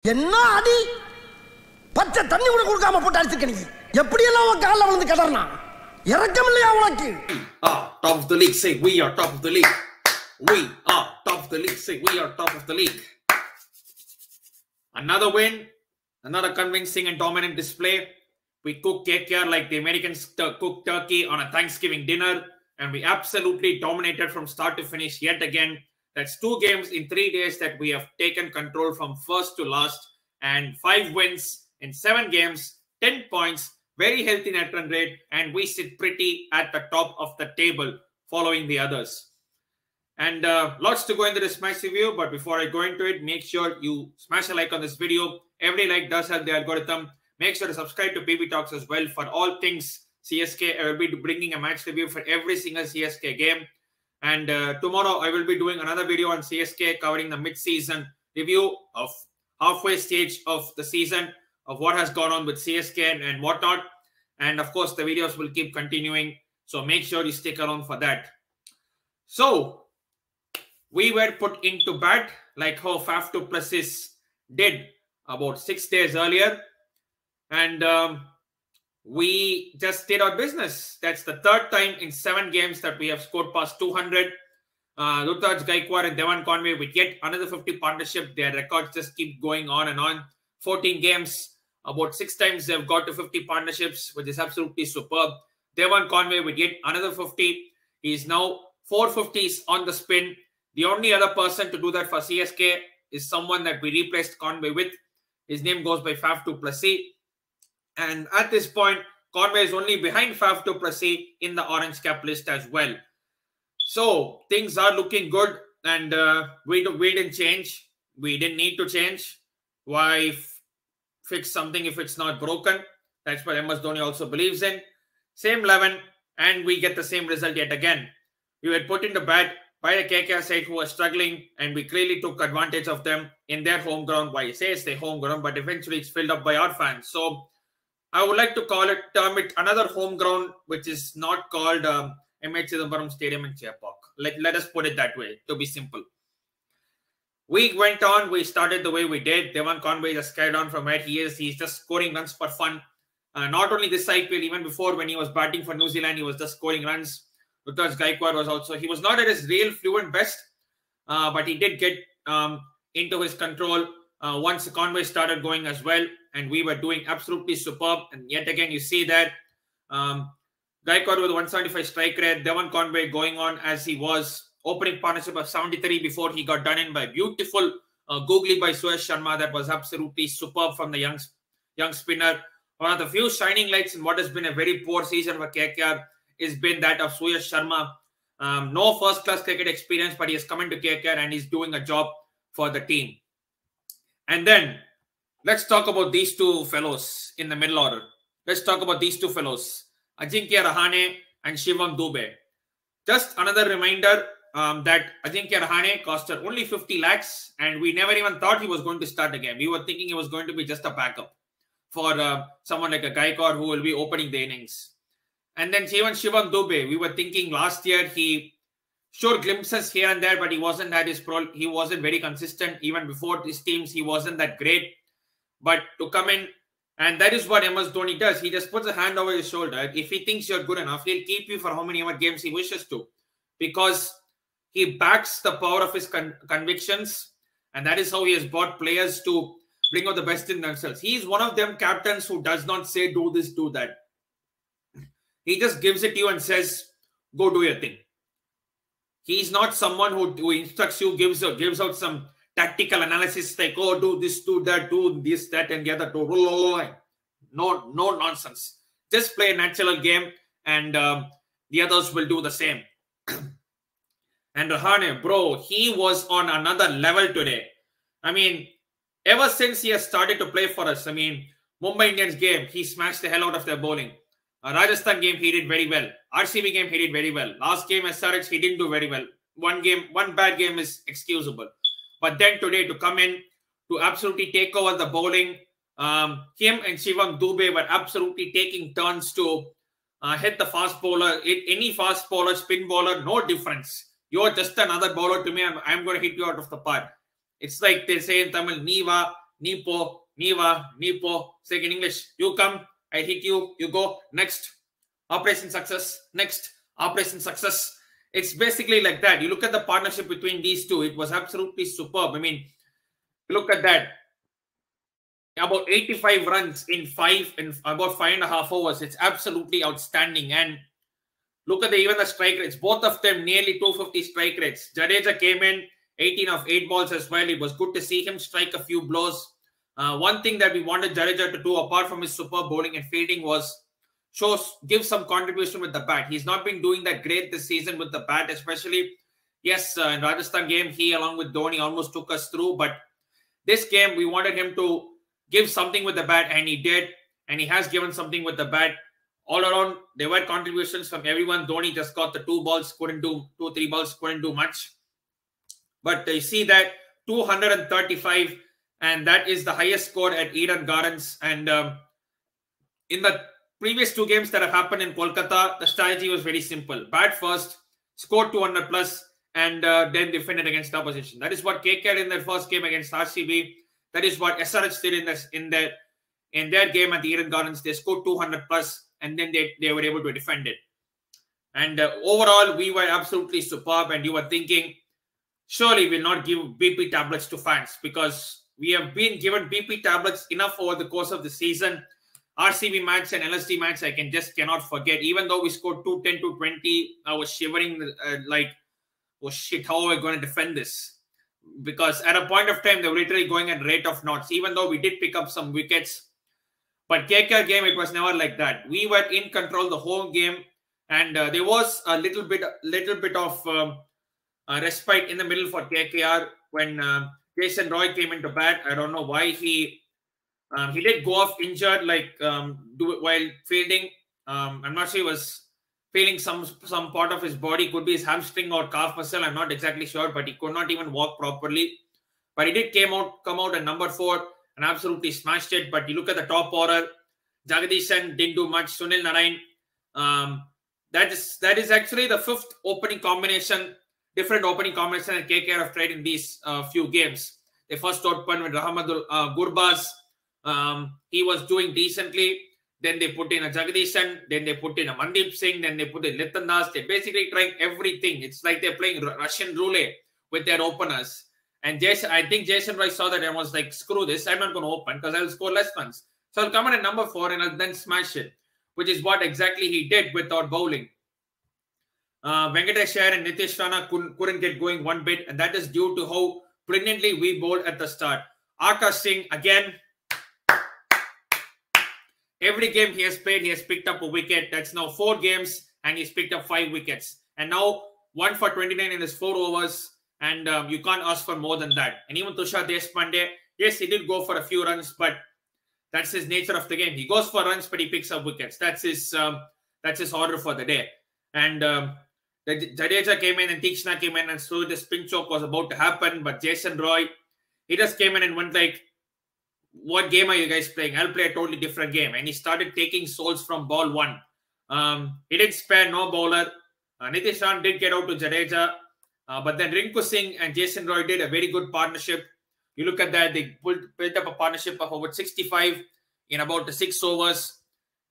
என்ன அடி பச்சை தண்ணி கூட கொடுக்காம போட்டு அடிச்சுக்க நீ எப்படி எல்லாம் உன் கால்ல விழுந்து கடறனா இறக்கம் இல்லையா உனக்கு top of the league say we are top of the league we are top of the league say we are top of the league another win another convincing and dominant display we cook KKR like the Americans cook turkey on a Thanksgiving dinner and we absolutely dominated from start to finish yet again. That's 2 games in 3 days that we have taken control from first to last and 5 wins in 7 games, 10 points, very healthy net run rate, and we sit pretty at the top of the table following the others. And lots to go into this match review, but before I go into it, make sure you smash a like on this video. Every like does help the algorithm. Make sure to subscribe to PB Talks as well for all things CSK. I will be bringing a match review for every single CSK game. And tomorrow I will be doing another video on CSK covering the mid-season review of halfway stage of the season of what has gone on with CSK and whatnot. And of course, the videos will keep continuing. So make sure you stick around for that. So we were put into bat like how Faf du Plessis did about 6 days earlier. And we just did our business. That's the 3rd time in 7 games that we have scored past 200. Ritwik Gaikwad and Devon Conway with yet another 50 partnership. Their records just keep going on and on. 14 games, about 6 times they've got to 50 partnerships, which is absolutely superb. Devon Conway with yet another 50. He's now 450s on the spin. The only other person to do that for CSK is someone that we replaced Conway with. His name goes by Faf du Plessis. And at this point, Conway is only behind Faf du Plessis in the orange cap list as well. So things are looking good, and we didn't change. We didn't need to change. Why fix something if it's not broken? That's what MS Dhoni also believes in. Same 11, and we get the same result yet again. We were put into bat by the KKR side who were struggling, and we clearly took advantage of them in their home ground. Why I say it's their home ground, but eventually it's filled up by our fans. So I would like to term it another home ground, which is not called M.H. Chidambaram Stadium in Chepauk. Let us put it that way, to be simple. We went on, we started the way we did. Devon Conway just carried on from where he is. He's just scoring runs for fun. Not only this IPL, even before when he was batting for New Zealand, he was just scoring runs. Ritwik Gaikwad was also, he was not at his real fluent best, but he did get into his control once Conway started going as well. And we were doing absolutely superb. And yet again, you see that Gaikwad with 175 strike rate, Devon Conway going on as he was. Opening partnership of 73 before he got done in by beautiful googly by Suyash Sharma. That was absolutely superb from the young spinner. One of the few shining lights in what has been a very poor season for KKR has been that of Suyash Sharma. No first-class cricket experience, but he has come into KKR and he's doing a job for the team. And then let's talk about these 2 fellows in the middle order. Let's talk about these 2 fellows, Ajinkya Rahane and Shivam Dube. Just another reminder that Ajinkya Rahane costed only 50 lakhs and we never even thought he was going to start again. We were thinking he was going to be just a backup for someone like a Gaikwad who will be opening the innings. And then even Shivam Dube, we were thinking last year he showed glimpses here and there, but he wasn't at his he wasn't very consistent. Even before these teams, he wasn't that great. But to come in, and that is what MS Dhoni does. He just puts a hand over his shoulder. If he thinks you're good enough, he'll keep you for how many more games he wishes to. Because he backs the power of his convictions. And that is how he has brought players to bring out the best in themselves. He is one of them captains who does not say, do this, do that. He just gives it to you and says, go do your thing. He's not someone who instructs you, gives out some tactical analysis like, oh, do this, do that, do this, that, and the other. No nonsense. Just play a natural game and the others will do the same. And Rahane, bro, he was on another level today. I mean, ever since he has started to play for us, I mean, Mumbai Indians game, he smashed the hell out of their bowling. Rajasthan game, he did very well. RCB game, he did very well. Last game, SRH, he didn't do very well. One bad game is excusable. But then today, to come in, to absolutely take over the bowling, him and Shivam Dube were absolutely taking turns to hit the fast bowler. Any fast bowler, spin bowler, no difference. You're just another bowler to me. I'm going to hit you out of the park. It's like they say in Tamil, Niva, Nipo, Niva, Nipo. Say in English, you come, I hit you, you go. Next, operation success. Next, operation success. It's basically like that. You look at the partnership between these two. It was absolutely superb. I mean, look at that. About 85 runs in about 5.5 overs. It's absolutely outstanding. And look at even the strike rates. Both of them nearly 250 strike rates. Jadeja came in 18 of 8 balls as well. It was good to see him strike a few blows. One thing that we wanted Jadeja to do, apart from his superb bowling and fielding, was give some contribution with the bat. He's not been doing that great this season with the bat, especially. Yes, in Rajasthan game, he along with Dhoni almost took us through. But this game, we wanted him to give something with the bat, and he did. And he has given something with the bat. All around, there were contributions from everyone. Dhoni just got the 2 balls, 3 balls, couldn't do much. But you see that 235, and that is the highest score at Eden Gardens. And in the previous 2 games that have happened in Kolkata, the strategy was very simple. Bat first, score 200 plus, and then defend it against the opposition. That is what KKR in their first game against RCB. That is what SRH did in their game at the Eden Gardens. They scored 200 plus, and then they were able to defend it. And overall, we were absolutely superb. And you were thinking, surely we'll not give BP tablets to fans, because we have been given BP tablets enough over the course of the season. RCB match and LSD match, I cannot forget. Even though we scored 210 to 20, I was shivering like, oh shit, how are we going to defend this? Because at a point of time, they were literally going at rate of knots, even though we did pick up some wickets. But KKR game, it was never like that. We were in control the whole game, and there was a little bit of respite in the middle for KKR when Jason Roy came into bat. I don't know why he did go off injured, like while fielding. I'm not sure he was feeling some part of his body. Could be his hamstring or calf muscle. I'm not exactly sure, but he could not even walk properly. But he did come out at number 4 and absolutely smashed it. But you look at the top order, Jagadeesan didn't do much. Sunil, Narine. That is actually the 5th opening combination, different opening combination that KKR have tried in these few games. They first opened with Rahmadul Gurbaz. He was doing decently. Then they put in a Jagadeesan. Then they put in a Mandeep Singh. Then they put in Litton. They're basically trying everything. It's like they're playing Russian roulette with their openers. And I think Jason Roy saw that and was like, screw this. I'm not going to open because I'll score less runs. So I'll come in at number 4 and I'll then smash it, which is what exactly he did without bowling. Venkatesh and Nitish Rana couldn't get going one bit. And that is due to how brilliantly we bowled at the start. Akash Singh, again, every game he has played, he has picked up a wicket. That's now 4 games and he's picked up 5 wickets. And now 1 for 29 in his 4 overs. And you can't ask for more than that. And even Tushar Deshpande, yes, he did go for a few runs, but that's his nature of the game. He goes for runs, but he picks up wickets. That's his order for the day. And Jadeja came in and Tikshna came in, and so the spin choke was about to happen. But Jason Roy, he just came in and went like, what game are you guys playing? I'll play a totally different game. And he started taking souls from ball 1. He didn't spare no bowler. Nitish Rana did get out to Jadeja. But then Rinku Singh and Jason Roy did a very good partnership. You look at that, they built up a partnership of about 65 in about 6 overs.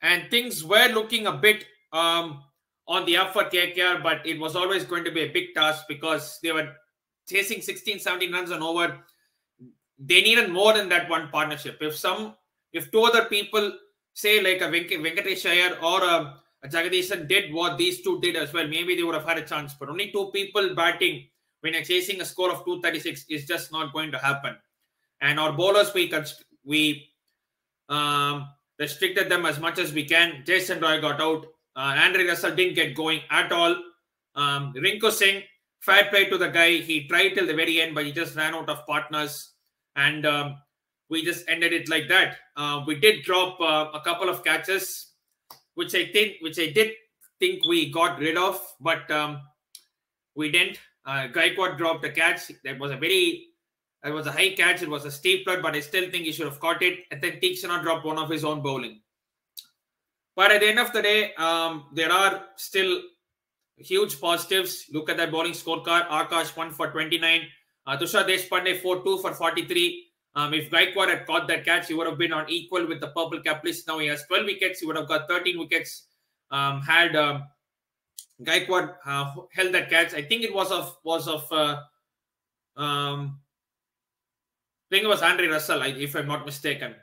And things were looking a bit on the up for KKR, but it was always going to be a big task because they were chasing 16, 17 runs an over. They needed more than that one partnership. If 2 other people, say like a Venkatesh Iyer or a Jagadeesan did what these 2 did as well, maybe they would have had a chance. But only 2 people batting when you're chasing a score of 236 is just not going to happen. And our bowlers, we restricted them as much as we can. Jason Roy got out. Andre Russell didn't get going at all. Rinku Singh, fair play to the guy. He tried till the very end, but he just ran out of partners. And we just ended it like that. We did drop a couple of catches, which I did think we got rid of, but we didn't. Gaikwad dropped a catch. That was a high catch. It was a steep putt, but I still think he should have caught it. And then Tikshna dropped one of his own bowling. But at the end of the day, there are still huge positives. Look at that bowling scorecard. Akash 1 for 29. Tushar Deshpande 4-2 for 43. If Gaikwad had caught that catch, he would have been on equal with the purple cap list. Now he has 12 wickets. He would have got 13 wickets. Had Gaikwad held that catch. I think it was I think it was Andre Russell, if I'm not mistaken.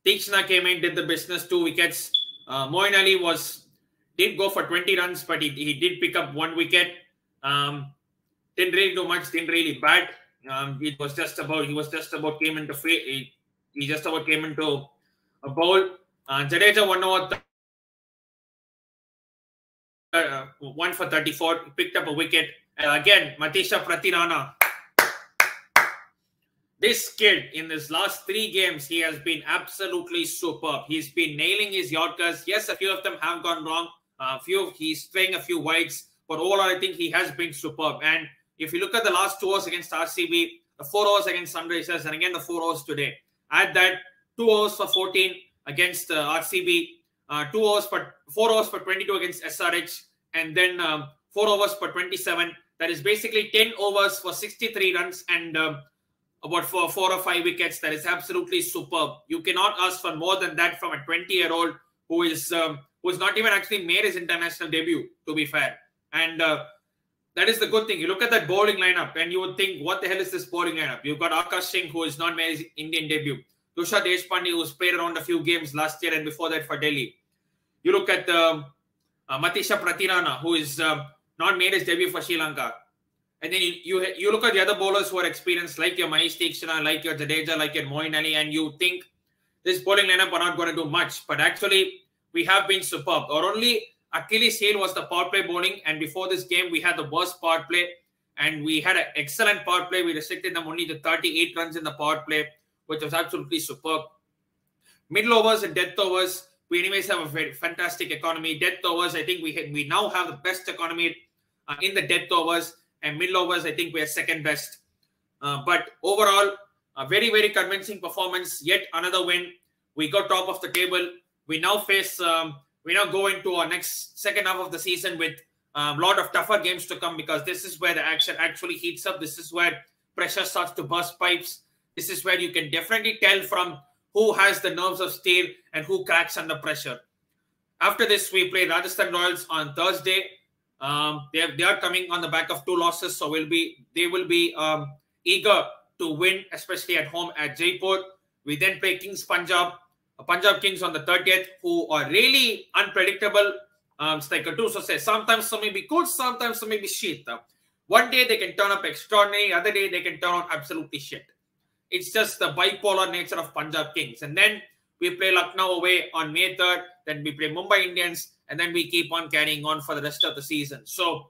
Tikshna came in, did the business, 2 wickets. Moeen Ali did go for 20 runs, but he did pick up 1 wicket. Didn't really do much, didn't really bat. He just about came into he just about came into a bowl. Jadeja 1 over 1 for 34. He picked up a wicket. Again, Matisha Pratirana. This kid, in his last 3 games, he has been absolutely superb. He's been nailing his Yorkers. Yes, a few of them have gone wrong. He's playing a few wides. But overall, I think he has been superb. And if you look at the last 2 overs against RCB, the 4 overs against Sunrisers, and again the 4 overs today. Add that 2 overs for 14 against RCB, 4 overs for 22 against SRH, and then 4 overs for 27. That is basically 10 overs for 63 runs and about 4 or 5 wickets. That is absolutely superb. You cannot ask for more than that from a 20-year-old who is not even actually made his international debut, to be fair. And that is the good thing. You look at that bowling lineup and you would think, what the hell is this bowling lineup? You've got Akash Singh, who has not made his Indian debut. Tushar Deshpande, who's played around a few games last year and before that for Delhi. You look at Matisha Pratirana, who is not made his debut for Sri Lanka. And then you look at the other bowlers who are experienced, like your Mahesh Tikshna, like your Jadeja, like your Moeen Ali, and you think this bowling lineup are not going to do much. But actually, we have been superb. Our only Achilles heel was the power play bowling. And before this game, we had the worst power play. And we had an excellent power play. We restricted them only to 38 runs in the power play, which was absolutely superb. Middle overs and death overs, we anyways have a very fantastic economy. Death overs, I think we now have the best economy in the death overs. And middle overs, I think we are second best. But overall, a very, very convincing performance. Yet another win. We got top of the table. We now go into our next second half of the season with a lot of tougher games to come, because this is where the action actually heats up. This is where pressure starts to burst pipes. This is where you can definitely tell from who has the nerves of steel and who cracks under pressure. After this, we play Rajasthan Royals on Thursday. They are coming on the back of 2 losses, so they will be eager to win, especially at home at Jaipur. We then play Punjab Kings on the 30th, who are really unpredictable. It's like a so say, sometimes some may be good, sometimes some may be shit. One day they can turn up extraordinary, other day they can turn out absolutely shit. It's just the bipolar nature of Punjab Kings. And then we play Lucknow away on May 3rd, then we play Mumbai Indians, and then we keep on carrying on for the rest of the season. So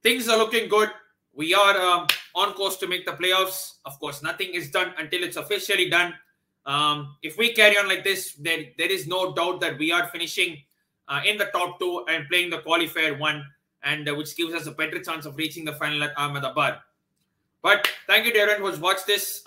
things are looking good. We are on course to make the playoffs. Of course, nothing is done until it's officially done. If we carry on like this, there is no doubt that we are finishing in the top 2 and playing the qualifier 1, and which gives us a better chance of reaching the final at Ahmedabad. But thank you to everyone who's watched this.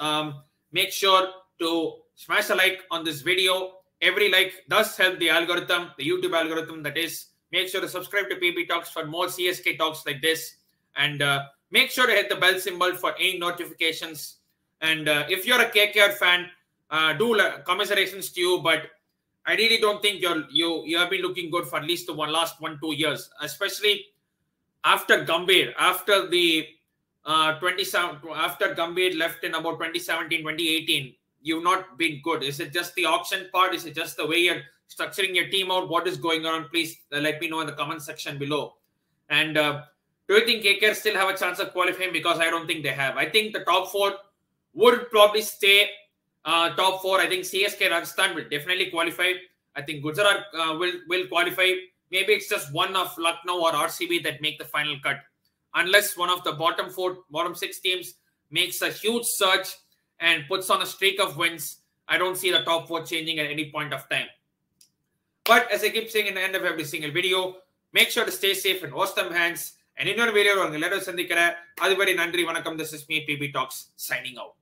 Make sure to smash a like on this video. Every like does help the algorithm, the YouTube algorithm, that is. Make sure to subscribe to PB Talks for more CSK talks like this. And make sure to hit the bell symbol for any notifications. And if you're a KKR fan, commiserations to you. But I really don't think you have been looking good for at least the last 1-2 years. Especially after Gambhir. After Gambhir left in about 2017, 2018. You've not been good. Is it just the auction part? Is it just the way you're structuring your team out? What is going on? Please let me know in the comment section below. And do you think KKR still have a chance of qualifying? Because I don't think they have. I think the top 4 would probably stay top 4. I think CSK Rajasthan will definitely qualify. I think Gujarat will qualify. Maybe it's just one of Lucknow or RCB that make the final cut. Unless one of the bottom 6 teams makes a huge surge and puts on a streak of wins, I don't see the top 4 changing at any point of time. But as I keep saying in the end of every single video, make sure to stay safe and wash them hands. And in your video, let us sandikara. Adivadi nandri vanakkam. This is me, PB Talks, signing out.